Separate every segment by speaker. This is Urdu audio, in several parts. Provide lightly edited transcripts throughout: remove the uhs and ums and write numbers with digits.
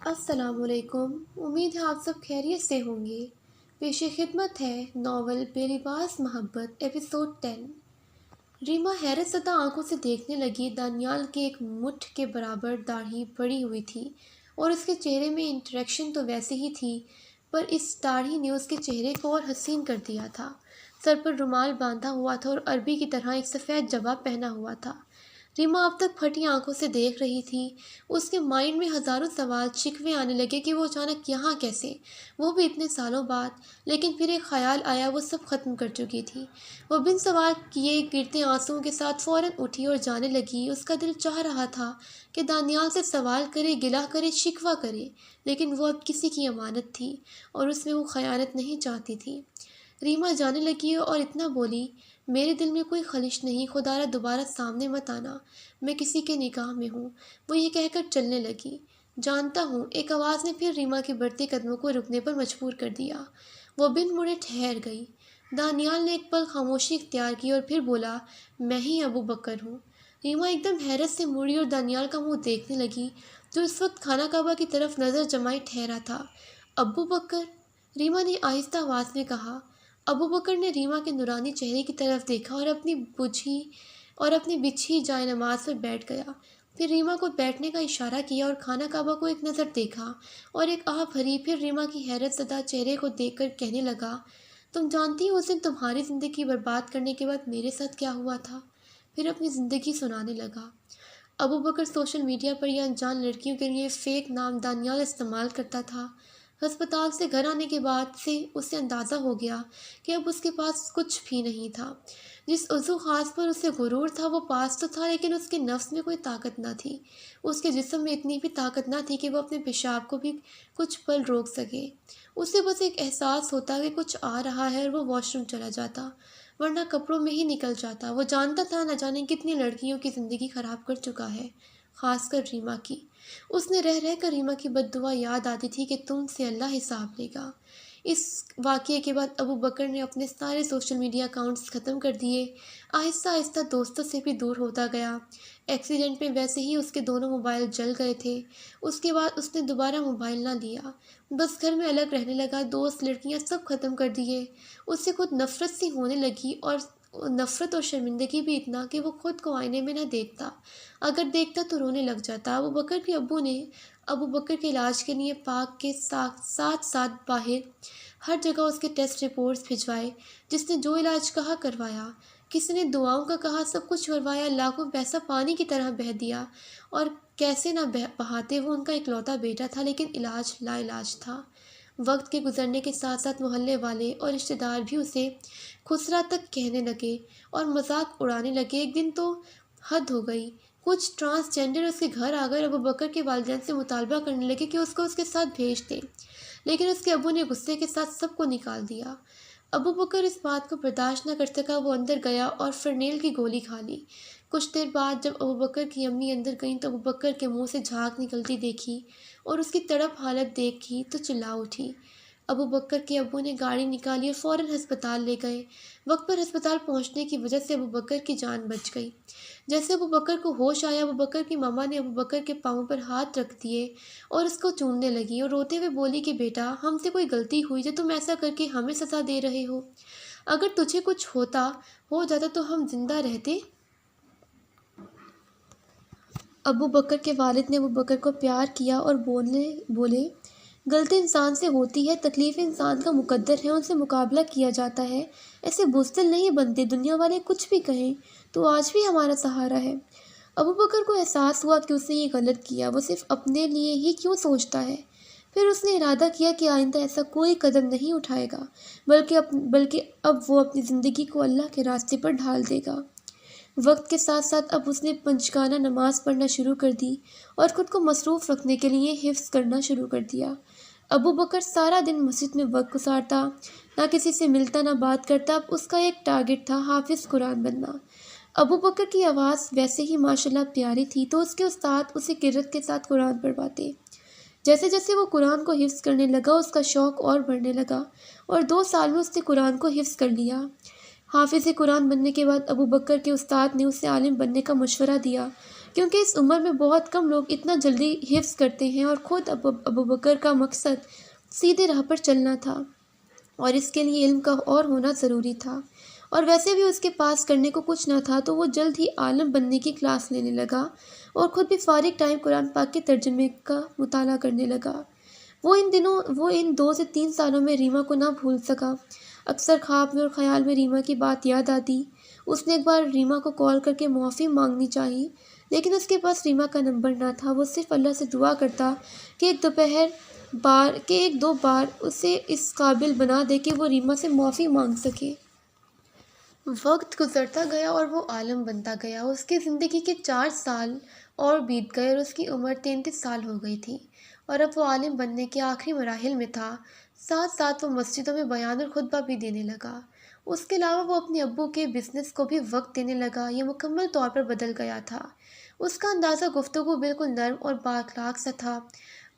Speaker 1: السلام علیکم۔ امید ہے آپ سب خیریت سے ہوں گے۔ پیش خدمت ہے ناول بے لباس محبت ایپیسوڈ 10۔ ریما حیرت زدہ آنکھوں سے دیکھنے لگی۔ دانیال کی ایک مٹھ کے برابر داڑھی بڑھی ہوئی تھی اور اس کے چہرے میں انٹریکشن تو ویسے ہی تھی، پر اس داڑھی نے اس کے چہرے کو اور حسین کر دیا تھا۔ سر پر رومال باندھا ہوا تھا اور عربی کی طرح ایک سفید جبہ پہنا ہوا تھا۔ ریما اب تک پھٹی آنکھوں سے دیکھ رہی تھی۔ اس کے مائنڈ میں ہزاروں سوال شکوے آنے لگے کہ وہ اچانک یہاں کیسے، وہ بھی اتنے سالوں بعد۔ لیکن پھر ایک خیال آیا، وہ سب ختم کر چکی تھی۔ وہ بن سوال کیے گرتے آنسوؤں کے ساتھ فوراً اٹھی اور جانے لگی۔ اس کا دل چاہ رہا تھا کہ دانیال سے سوال کرے، گلہ کرے، شکوہ کرے، لیکن وہ اب کسی کی امانت تھی اور اس میں وہ خیانت نہیں چاہتی تھی۔ ریما جانے لگی اور اتنا بولی، میرے دل میں کوئی خلش نہیں، خدا را دوبارہ سامنے مت آنا، میں کسی کے نگاہ میں ہوں۔ وہ یہ کہہ کر چلنے لگی۔ جانتا ہوں، ایک آواز نے پھر ریما کے بڑھتے قدموں کو رکنے پر مجبور کر دیا۔ وہ بن مڑے ٹھہر گئی۔ دانیال نے ایک پل خاموشی اختیار کی اور پھر بولا، میں ہی ابو بکر ہوں۔ ریما ایک دم حیرت سے مڑی اور دانیال کا منہ دیکھنے لگی، جو اس وقت خانہ کعبہ کی طرف نظر جمائے ٹھہرا تھا۔ ابو بکر؟ ریما نے آہستہ آواز میں کہا۔ ابو بکر نے ریما کے نورانی چہرے کی طرف دیکھا اور اپنی بچھی جائے نماز پر بیٹھ گیا۔ پھر ریما کو بیٹھنے کا اشارہ کیا اور خانہ کعبہ کو ایک نظر دیکھا اور ایک آہ بھری۔ پھر ریما کی حیرت زدہ چہرے کو دیکھ کر کہنے لگا، تم جانتی ہو اس دن تمہاری زندگی برباد کرنے کے بعد میرے ساتھ کیا ہوا تھا؟ پھر اپنی زندگی سنانے لگا۔ ابو بکر سوشل میڈیا پر یا انجان لڑکیوں کے لیے فیک نام دانیال استعمال کرتا تھا۔ ہسپتال سے گھر آنے کے بعد سے اسے اندازہ ہو گیا کہ اب اس کے پاس کچھ بھی نہیں تھا۔ جس عضو خاص پر اسے غرور تھا وہ پاس تو تھا، لیکن اس کے نفس میں کوئی طاقت نہ تھی۔ اس کے جسم میں اتنی بھی طاقت نہ تھی کہ وہ اپنے پیشاب کو بھی کچھ پل روک سکے۔ اسے بس ایک احساس ہوتا کہ کچھ آ رہا ہے اور وہ واش روم چلا جاتا، ورنہ کپڑوں میں ہی نکل جاتا۔ وہ جانتا تھا نہ جانے کتنی لڑکیوں کی زندگی خراب کر چکا ہے، خاص کر ریما کی۔ اس نے رہ رہ کر ریما کی بد دعا یاد آتی تھی کہ تم سے اللہ حساب لے گا۔ اس واقعے کے بعد ابو بکر نے اپنے سارے سوشل میڈیا اکاؤنٹس ختم کر دیے۔ آہستہ آہستہ دوستوں سے بھی دور ہوتا گیا۔ ایکسیڈنٹ میں ویسے ہی اس کے دونوں موبائل جل گئے تھے۔ اس کے بعد اس نے دوبارہ موبائل نہ لیا، بس گھر میں الگ رہنے لگا۔ دوست، لڑکیاں سب ختم کر دیے۔ اس سے خود نفرت سی ہونے لگی، اور نفرت اور شرمندگی بھی اتنا کہ وہ خود کو آئینے میں نہ دیکھتا، اگر دیکھتا تو رونے لگ جاتا۔ ابو بکر کے ابو نے ابو بکر کے علاج کے لیے پاک کے ساتھ ساتھ باہر ہر جگہ اس کے ٹیسٹ رپورٹس بھجوائے۔ جس نے جو علاج کہا کروایا، کسی نے دعاؤں کا کہا، سب کچھ کروایا۔ لاکھوں پیسہ پانی کی طرح بہہ دیا، اور کیسے نہ بہاتے، وہ ان کا اکلوتا بیٹا تھا، لیکن علاج لا علاج تھا۔ وقت کے گزرنے کے ساتھ ساتھ محلے والے اور رشتہ دار بھی اسے خسرا تک کہنے لگے اور مذاق اڑانے لگے۔ ایک دن تو حد ہو گئی، کچھ ٹرانسجینڈر اس کے گھر آ کر ابو بکر کے والدین سے مطالبہ کرنے لگے کہ اس کو اس کے ساتھ بھیج دیں، لیکن اس کے ابو نے غصے کے ساتھ سب کو نکال دیا۔ ابو بکر اس بات کو برداشت نہ کر سکا۔ وہ اندر گیا اور فرنیل کی گولی کھا لی۔ کچھ دیر بعد جب ابو بکر کی امی اندر گئیں تو ابو بکر کے منہ سے جھاگ نکلتی دیکھی اور اس کی تڑپ حالت دیکھی تو چلا اٹھی۔ ابو بکر کے ابو نے گاڑی نکالی اور فوراً ہسپتال لے گئے۔ وقت پر ہسپتال پہنچنے کی وجہ سے ابو بکر کی جان بچ گئی۔ جیسے ابو بکر کو ہوش آیا، ابو بکر کی ماما نے ابو بکر کے پاؤں پر ہاتھ رکھ دیے اور اس کو چومنے لگی اور روتے ہوئے بولی کہ بیٹا، ہم سے کوئی غلطی ہوئی جو تم ایسا کر کے ہمیں سزا دے رہے ہو؟ اگر تجھے کچھ ہو جاتا تو ہم زندہ رہتے؟ ابو بکر کے والد نے ابو بکر کو پیار کیا اور بولے، غلطی انسان سے ہوتی ہے، تکلیف انسان کا مقدر ہے، ان سے مقابلہ کیا جاتا ہے، ایسے بزدل نہیں بنتے، دنیا والے کچھ بھی کہیں تو آج بھی ہمارا سہارا ہے۔ ابو بکر کو احساس ہوا کہ اس نے یہ غلط کیا، وہ صرف اپنے لیے ہی کیوں سوچتا ہے۔ پھر اس نے ارادہ کیا کہ آئندہ ایسا کوئی قدم نہیں اٹھائے گا، بلکہ اب وہ اپنی زندگی کو اللہ کے راستے پر ڈھال دے گا۔ وقت کے ساتھ ساتھ اب اس نے پنجگانہ نماز پڑھنا شروع کر دی اور خود کو مصروف رکھنے کے لیے حفظ کرنا شروع کر دیا۔ ابو بکر سارا دن مسجد میں وقت گزارتا، نہ کسی سے ملتا نہ بات کرتا۔ اب اس کا ایک ٹارگٹ تھا، حافظ قرآن بننا۔ ابو بکر کی آواز ویسے ہی ماشاءاللہ پیاری تھی، تو اس کے استاد اسے کرت کے ساتھ قرآن پڑھواتے۔ جیسے جیسے وہ قرآن کو حفظ کرنے لگا، اس کا شوق اور بڑھنے لگا، اور 2 سال میں اس نے قرآن کو حفظ کر لیا۔ حافظ قرآن بننے کے بعد ابو بکر کے استاد نے اسے عالم بننے کا مشورہ دیا، کیونکہ اس عمر میں بہت کم لوگ اتنا جلدی حفظ کرتے ہیں، اور خود ابو بکر کا مقصد سیدھے راہ پر چلنا تھا، اور اس کے لیے علم کا اور ہونا ضروری تھا، اور ویسے بھی اس کے پاس کرنے کو کچھ نہ تھا، تو وہ جلد ہی عالم بننے کی کلاس لینے لگا اور خود بھی فارغ ٹائم قرآن پاک کے ترجمے کا مطالعہ کرنے لگا۔ وہ ان 2 سے 3 سالوں میں ریما کو نہ بھول سکا۔ اکثر خواب میں اور خیال میں ریما کی بات یاد آتی۔ اس نے ایک بار ریما کو کال کر کے معافی مانگنی چاہی، لیکن اس کے پاس ریما کا نمبر نہ تھا۔ وہ صرف اللہ سے دعا کرتا کہ ایک دو بار اسے اس قابل بنا دے کہ وہ ریما سے معافی مانگ سکے۔ وقت گزرتا گیا اور وہ عالم بنتا گیا۔ اس کی زندگی کے 4 سال اور بیت گئے اور اس کی عمر 33 سال ہو گئی تھی، اور اب وہ عالم بننے کے آخری مراحل میں تھا۔ ساتھ ساتھ وہ مسجدوں میں بیان اور خطبہ بھی دینے لگا۔ اس کے علاوہ وہ اپنے ابو کے بزنس کو بھی وقت دینے لگا۔ یہ مکمل طور پر بدل گیا تھا۔ اس کا اندازہ گفتگو بالکل نرم اور بااخلاق سا تھا۔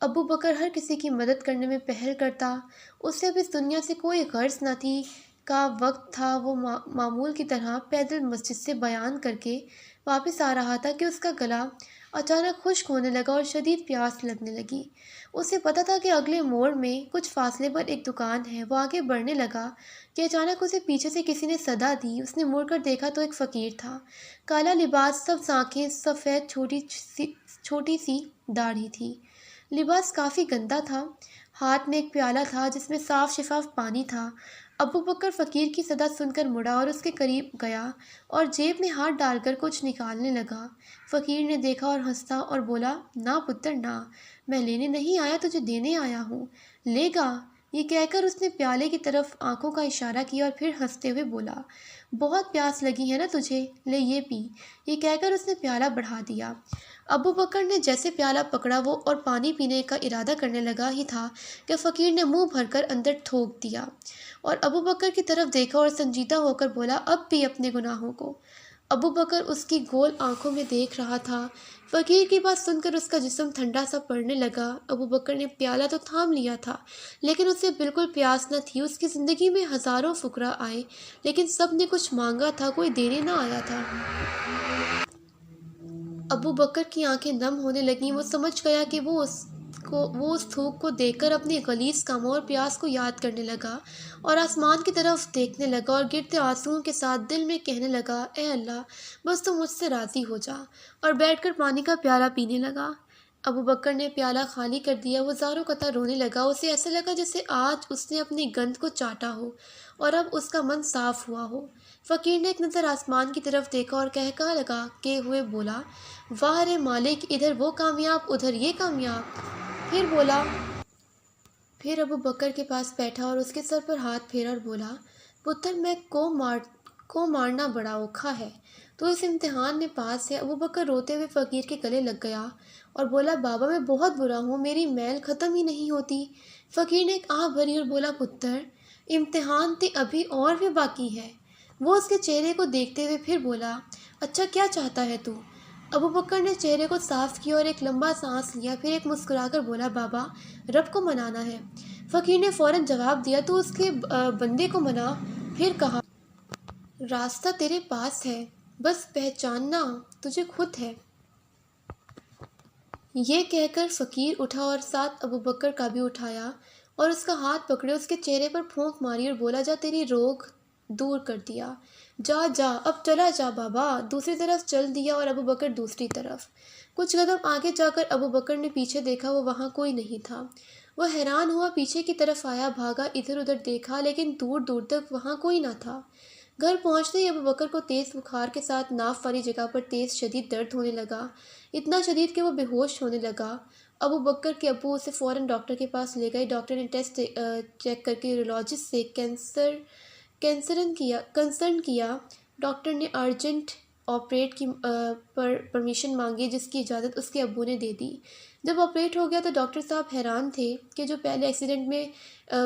Speaker 1: ابو بکر ہر کسی کی مدد کرنے میں پہل کرتا۔ اسے اب اس دنیا سے کوئی غرض نہ تھی۔ کا وقت تھا، وہ معمول کی طرح پیدل مسجد سے بیان کر کے واپس آ رہا تھا کہ اس کا گلا اچانک خشک ہونے لگا اور شدید پیاس لگنے لگی۔ اسے پتا تھا کہ اگلے موڑ میں کچھ فاصلے پر ایک دکان ہے۔ وہ آگے بڑھنے لگا کہ اچانک اسے پیچھے سے کسی نے صدا دی۔ اس نے مڑ کر دیکھا تو ایک فقیر تھا۔ کالا لباس، سبز آنکھیں، سفید چھوٹی سی داڑھی تھی۔ لباس کافی گندا تھا۔ ہاتھ میں ایک پیالہ تھا جس میں صاف شفاف پانی تھا۔ ابو بکر فقیر کی صدا سن کر مڑا اور اس کے قریب گیا اور جیب میں ہاتھ ڈال کر کچھ نکالنے لگا۔ فقیر نے دیکھا اور ہنسا اور بولا، نہ پتر نہ، میں لینے نہیں آیا، تجھے دینے آیا ہوں، لے گا۔ یہ کہہ کر اس نے پیالے کی طرف آنکھوں کا اشارہ کیا اور پھر ہنستے ہوئے بولا، بہت پیاس لگی ہے نا تجھے، لے یہ پی۔ یہ کہہ کر اس نے پیالہ بڑھا دیا۔ ابو بکر نے جیسے پیالہ پکڑا وہ اور پانی پینے کا ارادہ کرنے لگا ہی تھا کہ فقیر نے منہ بھر کر اندر تھوک دیا اور ابو بکر کی طرف دیکھا اور سنجیدہ ہو کر بولا، اب پی اپنے گناہوں کو۔ ابو بکر اس کی گول آنکھوں میں دیکھ رہا تھا۔ فقیر کی بات سن کر اس کا جسم ٹھنڈا سا پڑنے لگا۔ ابو بکر نے پیالہ تو تھام لیا تھا لیکن اسے بالکل پیاس نہ تھی۔ اس کی زندگی میں ہزاروں فقراء آئے لیکن سب نے کچھ مانگا تھا، کوئی دینے نہ آیا تھا۔ ابو بکر کی آنکھیں نم ہونے لگیں۔ وہ سمجھ گیا کہ وہ اس تھوک کو دیکھ کر اپنے غلیظ کاموں اور پیاس کو یاد کرنے لگا اور آسمان کی طرف دیکھنے لگا اور گرتے آنسوؤں کے ساتھ دل میں کہنے لگا، اے اللہ، بس تو مجھ سے راضی ہو جا، اور بیٹھ کر پانی کا پیالہ پینے لگا۔ ابو بکر نے پیالہ خالی کر دیا۔ وہ زاروں قطع رونے لگا۔ اسے ایسا لگا جیسے آج اس نے اپنی گند کو چاٹا ہو اور اب اس کا من صاف ہوا ہو۔ فقیر نے ایک نظر آسمان کی طرف دیکھا اور قہقہہ لگا کے ہوئے بولا، واہ رے مالک، ادھر وہ کامیاب، ادھر یہ کامیاب۔ پھر ابو بکر کے پاس بیٹھا اور اس کے سر پر ہاتھ پھیرا اور بولا، پتر، میں کو مارنا بڑا اوکھا ہے، تو اس امتحان میں پاس ہے۔ ابو بکر روتے ہوئے فقیر کے گلے لگ گیا اور بولا، بابا، میں بہت برا ہوں، میری میل ختم ہی نہیں ہوتی۔ فقیر نے ایک آہ بھری اور بولا، پتر، امتحان تے ابھی اور بھی باقی ہے۔ وہ اس کے چہرے کو دیکھتے ہوئے پھر بولا، اچھا کیا چاہتا ہے تو؟ ابو بکر نے چہرے کو صاف کیا اور ایک لمبا سانس لیا، پھر ایک مسکرا کر بولا، بابا، رب کو منانا ہے۔ فقیر نے فوراً جواب دیا، تو اس کے بندے کو منا۔ پھر کہا، راستہ تیرے پاس ہے، بس پہچاننا تجھے خود ہے۔ یہ کہہ کر فقیر اٹھا اور ساتھ ابو بکر کا بھی اٹھایا اور اس کا ہاتھ پکڑے اس کے چہرے پر پھونک ماری اور بولا، جا، تیری روگ دور کر دیا، جا جا، اب چلا جا بابا۔ دوسری طرف چل دیا اور ابو بکر دوسری طرف۔ کچھ قدم آگے جا کر ابو بکر نے پیچھے دیکھا، وہ وہاں کوئی نہیں تھا۔ وہ حیران ہوا، پیچھے کی طرف آیا، بھاگا، ادھر ادھر دیکھا، لیکن دور دور تک وہاں کوئی نہ تھا۔ گھر پہنچتے ہی ابو بکر کو تیز بخار کے ساتھ ناف والی جگہ پر تیز شدید درد ہونے لگا، اتنا شدید کہ وہ بے ہوش ہونے لگا۔ ابو بکر کے ابو اسے فوراً ڈاکٹر کے پاس لے گئے۔ ڈاکٹر نے ٹیسٹ چیک کر کے یورولوجسٹ سے کنسرن کیا۔ ڈاکٹر نے ارجنٹ آپریٹ کی پرمیشن مانگی، جس کی اجازت اس کے ابو نے دے دی۔ جب آپریٹ ہو گیا تو ڈاکٹر صاحب حیران تھے کہ جو پہلے ایکسیڈنٹ میں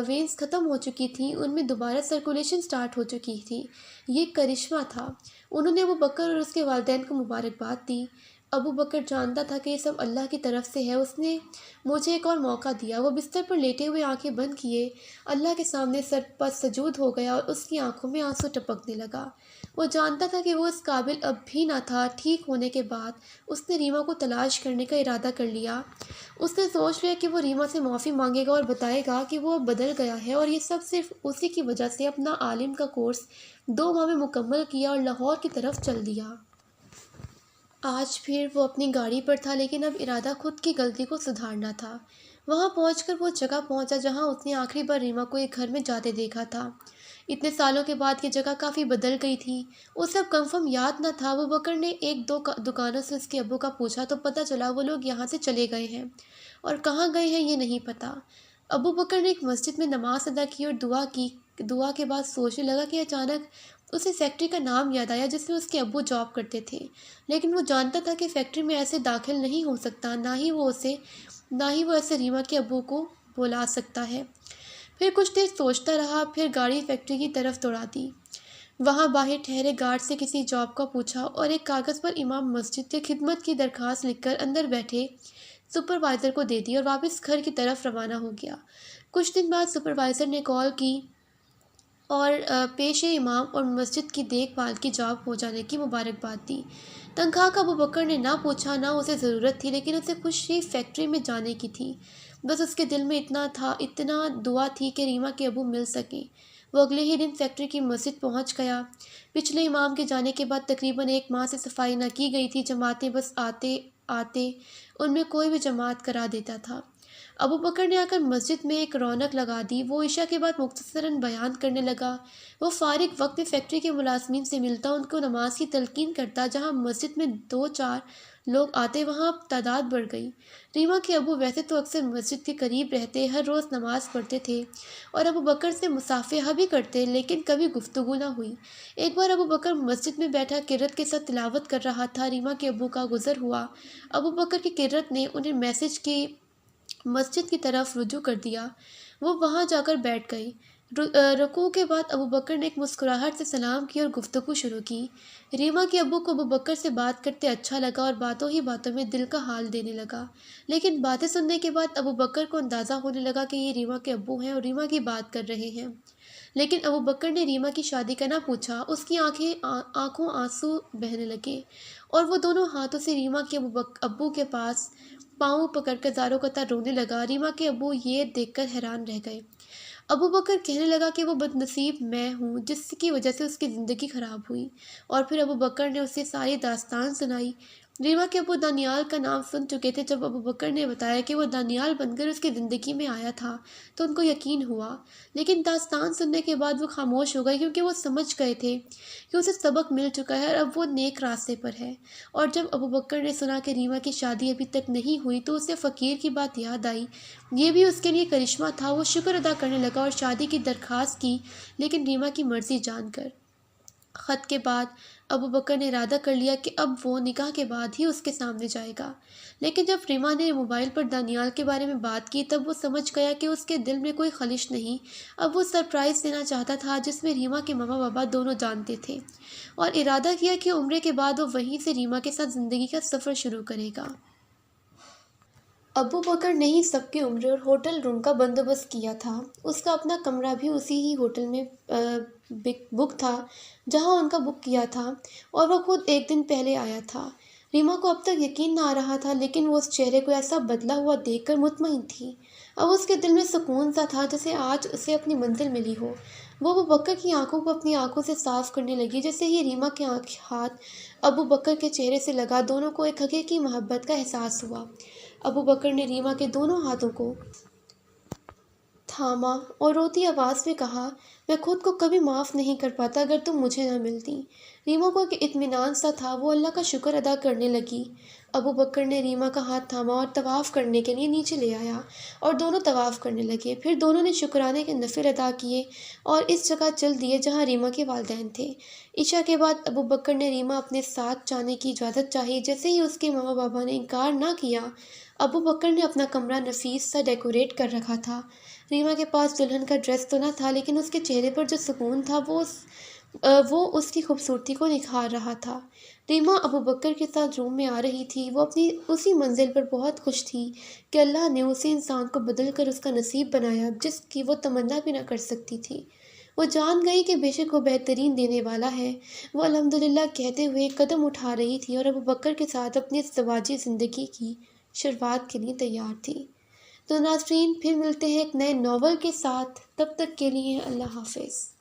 Speaker 1: وینز ختم ہو چکی تھیں ان میں دوبارہ سرکولیشن سٹارٹ ہو چکی تھی۔ یہ کرشمہ تھا۔ انہوں نے ابو بکر اور اس کے والدین کو مبارکباد دی۔ ابو بکر جانتا تھا کہ یہ سب اللہ کی طرف سے ہے، اس نے مجھے ایک اور موقع دیا۔ وہ بستر پر لیٹے ہوئے آنکھیں بند کیے اللہ کے سامنے سر پر سجود ہو گیا اور اس کی آنکھوں میں آنسو ٹپکنے لگا۔ وہ جانتا تھا کہ وہ اس قابل اب بھی نہ تھا۔ ٹھیک ہونے کے بعد اس نے ریما کو تلاش کرنے کا ارادہ کر لیا۔ اس نے سوچ لیا کہ وہ ریما سے معافی مانگے گا اور بتائے گا کہ وہ اب بدل گیا ہے اور یہ سب صرف اسی کی وجہ سے۔ اپنا عالم کا کورس 2 ماہ میں مکمل کیا اور لاہور کی طرف چل دیا۔ آج پھر وہ اپنی گاڑی پر تھا، لیکن اب ارادہ خود کی غلطی کو سدھارنا تھا۔ وہاں پہنچ کر وہ جگہ پہنچا جہاں اس نے آخری بار ریما کو ایک گھر میں جاتے دیکھا تھا۔ اتنے سالوں کے بعد یہ جگہ کافی بدل گئی تھی۔ اسے اب کنفرم یاد نہ تھا۔ ابو بکر نے 1-2 دکانوں سے اس کے ابو کا پوچھا تو پتہ چلا وہ لوگ یہاں سے چلے گئے ہیں، اور کہاں گئے ہیں یہ نہیں پتا۔ ابو بکر نے ایک مسجد میں نماز ادا کی اور دعا کے بعد سوچنے لگا کہ اچانک اسے فیکٹری کا نام یاد آیا جس میں اس کے ابو جاب کرتے تھے، لیکن وہ جانتا تھا کہ فیکٹری میں ایسے داخل نہیں ہو سکتا، نہ ہی وہ ایسے ریما کے ابو کو بلا سکتا ہے۔ پھر کچھ دیر سوچتا رہا، پھر گاڑی فیکٹری کی طرف دوڑا دی۔ وہاں باہر ٹھہرے گارڈ سے کسی جاب کا پوچھا اور ایک کاغذ پر امام مسجد کے خدمت کی درخواست لکھ کر اندر بیٹھے سپروائزر کو دے دی اور واپس گھر کی طرف روانہ ہو گیا۔ کچھ دن بعد سپروائزر نے کال کی اور پیش امام اور مسجد کی دیکھ بھال کی جاب ہو جانے کی مبارکباد دی۔ تنخواہ کا ابو بکر نے نہ پوچھا، نہ اسے ضرورت تھی، لیکن اسے خوشی فیکٹری میں جانے کی تھی۔ بس اس کے دل میں اتنا دعا تھی کہ ریما کے ابو مل سکیں۔ وہ اگلے ہی دن فیکٹری کی مسجد پہنچ گیا۔ پچھلے امام کے جانے کے بعد تقریباً 1 ماہ سے صفائی نہ کی گئی تھی۔ جماعتیں بس آتے ان میں کوئی بھی جماعت کرا دیتا تھا۔ ابو بکر نے آ کر مسجد میں ایک رونق لگا دی۔ وہ عشاء کے بعد مختصراً بیان کرنے لگا۔ وہ فارغ وقت میں فیکٹری کے ملازمین سے ملتا، ان کو نماز کی تلقین کرتا۔ جہاں مسجد میں 2-4 لوگ آتے وہاں اب تعداد بڑھ گئی۔ ریما کے ابو ویسے تو اکثر مسجد کے قریب رہتے، ہر روز نماز پڑھتے تھے اور ابو بکر سے مصافحہ بھی کرتے، لیکن کبھی گفتگو نہ ہوئی۔ ایک بار ابو بکر مسجد میں بیٹھا قرت کے ساتھ تلاوت کر رہا تھا۔ ریما کے ابو کا گزر ہوا۔ ابو بکر کی قرت نے انہیں میسج کی مسجد کی طرف رجوع کر دیا۔ وہ وہاں جا کر بیٹھ گئی۔ رکوع کے بعد ابو بکر نے ایک مسکراہٹ سے سلام کیا اور گفتگو شروع کی۔ ریما کے ابو کو ابو بکر سے بات کرتے اچھا لگا اور باتوں ہی باتوں میں دل کا حال دینے لگا۔ لیکن باتیں سننے کے بعد ابو بکر کو اندازہ ہونے لگا کہ یہ ریما کے ابو ہیں اور ریما کی بات کر رہے ہیں۔ لیکن ابو بکر نے ریما کی شادی کا نہ پوچھا۔ اس کی آنکھوں آنسو بہنے لگے اور وہ دونوں ہاتھوں سے ریما کے ابو کے پاس پاؤں پکڑ کر زاروں قطار رونے لگا۔ ریما کے ابو یہ دیکھ کر حیران رہ گئے۔ ابو بکر کہنے لگا کہ وہ بد نصیب میں ہوں جس کی وجہ سے اس کی زندگی خراب ہوئی، اور پھر ابو بکر نے اسے ساری داستان سنائی۔ ریما کے ابو دانیال کا نام سن چکے تھے۔ جب ابو بکر نے بتایا کہ وہ دانیال بن کر اس کی زندگی میں آیا تھا تو ان کو یقین ہوا، لیکن داستان سننے کے بعد وہ خاموش ہو گئے، کیونکہ وہ سمجھ گئے تھے کہ اسے سبق مل چکا ہے اور اب وہ نیک راستے پر ہے۔ اور جب ابو بکر نے سنا کہ ریما کی شادی ابھی تک نہیں ہوئی تو اسے فقیر کی بات یاد آئی۔ یہ بھی اس کے لیے کرشمہ تھا۔ وہ شکر ادا کرنے لگا اور شادی کی درخواست کی، لیکن ریما کی مرضی جان کر۔ خط کے بعد ابو بکر نے ارادہ کر لیا کہ اب وہ نکاح کے بعد ہی اس کے سامنے جائے گا۔ لیکن جب ریما نے موبائل پر دانیال کے بارے میں بات کی تب وہ سمجھ گیا کہ اس کے دل میں کوئی خلش نہیں۔ اب وہ سرپرائز دینا چاہتا تھا جس میں ریما کے ماما بابا دونوں جانتے تھے، اور ارادہ کیا کہ عمرے کے بعد وہ وہیں سے ریما کے ساتھ زندگی کا سفر شروع کرے گا۔ ابو بکر نے ہی سب کے عمرے اور ہوٹل روم کا بندوبست کیا تھا۔ اس کا اپنا کمرہ بھی اسی ہی ہوٹل میں بک تھا جہاں ان کا بک کیا تھا، اور وہ خود ایک دن پہلے آیا تھا۔ ریما کو اب تک یقین نہ آ رہا تھا، لیکن وہ اس چہرے کو ایسا بدلا ہوا دیکھ کر مطمئن تھی۔ اب اس کے دل میں سکون سا تھا جیسے آج اسے اپنی منزل ملی ہو۔ وہ ابو بکر کی آنکھوں کو اپنی آنکھوں سے صاف کرنے لگی۔ جیسے ہی ریما کے ہاتھ ابو بکر کے چہرے سے لگا، دونوں کو ایک حقیقی محبت کا احساس ہوا۔ ابو بکر نے ریما کے دونوں ہاتھوں کو تھاما اور روتی آواز میں کہا، میں خود کو کبھی معاف نہیں کر پاتا اگر تم مجھے نہ ملتی۔ ریما کو ایک اطمینان سا تھا، وہ اللہ کا شکر ادا کرنے لگی۔ ابو بکر نے ریما کا ہاتھ تھاما اور طواف کرنے کے لیے نیچے لے آیا اور دونوں طواف کرنے لگے۔ پھر دونوں نے شکرانے کے نفل ادا کیے اور اس جگہ چل دیے جہاں ریما کے والدین تھے۔ عشاء کے بعد ابو بکر نے ریما اپنے ساتھ جانے کی اجازت چاہی۔ جیسے ہی اس کے ماما بابا نے انکار نہ کیا، ابو بکر نے اپنا کمرہ نفیس سا ڈیکوریٹ کر رکھا تھا۔ ریما کے پاس دلہن کا ڈریس تو نہ تھا، لیکن اس کے چہرے پر جو سکون تھا وہ اس وہ اس کی خوبصورتی کو نکھار رہا تھا۔ ریما ابو بکر کے ساتھ روم میں آ رہی تھی۔ وہ اپنی اسی منزل پر بہت خوش تھی کہ اللہ نے اسی انسان کو بدل کر اس کا نصیب بنایا جس کی وہ تمنا بھی نہ کر سکتی تھی۔ وہ جان گئی کہ بے شک وہ بہترین دینے والا ہے۔ وہ الحمدللہ کہتے ہوئے ایک قدم اٹھا رہی تھی اور ابو بکر کے ساتھ اپنی ازدواجی زندگی کی شروعات کے لیے تیار تھی۔ تو ناظرین، پھر ملتے ہیں ایک نئے ناول کے ساتھ۔ تب تک کے لیے اللہ حافظ۔